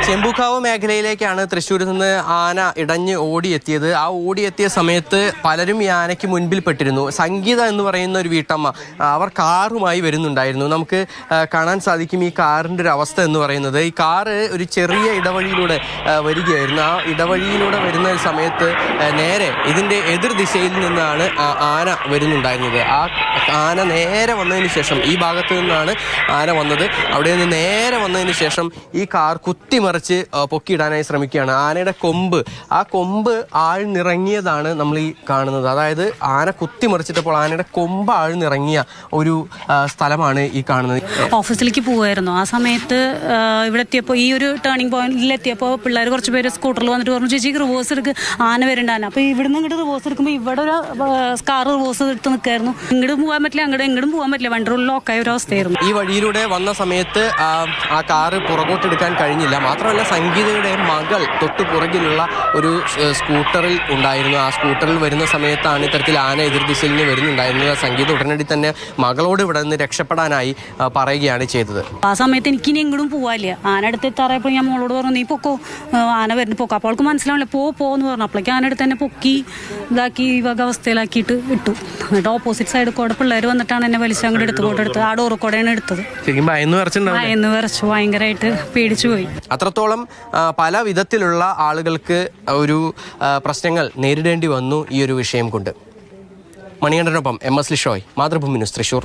ചെമ്പൂക്കാവ് മേഖലയിലേക്കാണ് തൃശ്ശൂരിൽ നിന്ന് ആന ഇടഞ്ഞ് ഓടിയെത്തിയത്. ആ ഓടിയെത്തിയ സമയത്ത് പലരും ഈ ആനയ്ക്ക് മുൻപിൽ പെട്ടിരുന്നു. സംഗീത എന്ന് പറയുന്ന ഒരു വീട്ടമ്മ, അവർ കാറുമായി വരുന്നുണ്ടായിരുന്നു. നമുക്ക് കാണാൻ സാധിക്കും ഈ കാറിൻ്റെ ഒരു അവസ്ഥ എന്ന് പറയുന്നത്. ഈ കാറ് ഒരു ചെറിയ ഇടവഴിയിലൂടെ വരികയായിരുന്നു. ആ ഇടവഴിയിലൂടെ വരുന്ന സമയത്ത് നേരെ ഇതിൻ്റെ എതിർ ദിശയിൽ നിന്നാണ് ആന വരുന്നുണ്ടായിരുന്നത്. ആ ആന നേരെ വന്നതിന് ശേഷം, ഈ ഭാഗത്ത് നിന്നാണ് ആന വന്നത്. അവിടെ നിന്ന് നേരെ വന്നതിന് ശേഷം ഈ കാർ കുത്തിമറിച്ച് പൊക്കിയിടാനായി ശ്രമിക്കുകയാണ്. ആനയുടെ കൊമ്പ്, ആ കൊമ്പ് ആഴ്ന്നിറങ്ങിയതാണ് നമ്മൾ ഈ കാണുന്നത്. അതായത് ആന കുത്തിമറിച്ചിട്ടപ്പോൾ ആനയുടെ കൊമ്പ് ആഴ്ന്നിറങ്ങിയ ഒരു സ്ഥലമാണ് ഈ കാണുന്നത്. ഓഫീസിലേക്ക് പോകുമായിരുന്നു. ആ സമയത്ത് ഇവിടെ എത്തിയപ്പോൾ, ഈ ഒരു ടേണിംഗ് പോയിന്റിലെത്തിയപ്പോൾ പിള്ളേർ കുറച്ച് പേര് സ്കൂട്ടറിൽ വന്നിട്ട് പറഞ്ഞു, ചേച്ചിക്ക് റിവേഴ്സ് എടുക്ക്, ആന വരണ്ടാന. അപ്പോൾ ഇവിടുന്ന് ഇങ്ങോട്ട് റിവേഴ്സ് എടുക്കുമ്പോൾ ഇവിടെ ഒരു കാർ റിവേഴ്സ് എടുത്ത് നിൽക്കായിരുന്നു. ഇങ്ങോട്ടും പോകാൻ പറ്റില്ല, ഇങ്ങോട്ടും പോകാൻ പറ്റില്ല. വണ്ടി ലോക്കായ ഒരു അവസ്ഥയായിരുന്നു. ഈ വഴിയിലൂടെ വന്ന സമയത്ത് ആ കാറ് പുറകോട്ടെടുക്കാൻ കഴിഞ്ഞില്ല. മാത്രമല്ല സംഗീതയുടെ മകൾ തൊട്ട് പുറകിലുള്ള ഒരു സ്കൂട്ടറിൽ ഉണ്ടായിരുന്നു. ആ സ്കൂട്ടറിൽ വരുന്ന സമയത്താണ് ഇത്തരത്തിൽ ആന എതിർദിശയിൽ നിന്ന് വരുന്നുണ്ടായിരുന്നത്. സംഗീത ഉടനടി തന്നെ മകളോട് ഇവിടെ നിന്ന് രക്ഷപ്പെടാനായി പറയുകയാണ് ചെയ്തത്. ആ സമയത്ത് എനിക്കിനി എങ്ങോട്ടും പോകാനില്ല. ആന അടുത്ത് എത്താറയപ്പോൾ ഞാൻ മോളോട് പറഞ്ഞു, നീ പൊക്കോ, ആന വരുന്നു പൊക്കോ. അപ്പോൾ അവൾക്ക് മനസ്സിലാവില്ല, പോന്ന് പറഞ്ഞു. അപ്പോഴേക്കും ആന അടുത്ത് തന്നെ പൊക്കി ഇതാക്കി ഈ വക അവസ്ഥയിലാക്കിയിട്ട് ഇട്ടു. എന്നിട്ട് ഓപ്പോസിറ്റ് സൈഡിൽ കൂടെ പിള്ളേർ വന്നിട്ടാണ് എന്നെ വലിച്ച് അങ്ങോട്ട് എടുത്തത്. ആ ഡോറ് കൂടെയാണ് എടുത്തത്. ഭയന്ന് വിറച്ചു, ഭയങ്കരമായിട്ട് പേടിച്ചു പോയി. അത്രത്തോളം പല വിധത്തിലുള്ള ആളുകൾക്ക് ഒരു പ്രശ്നങ്ങൾ നേരിടേണ്ടി വന്നു ഈ ഒരു വിഷയം കൊണ്ട്. മണികണ്ഠനൊപ്പം MS ലിഷോയ്, മാതൃഭൂമി ന്യൂസ്, തൃശ്ശൂർ.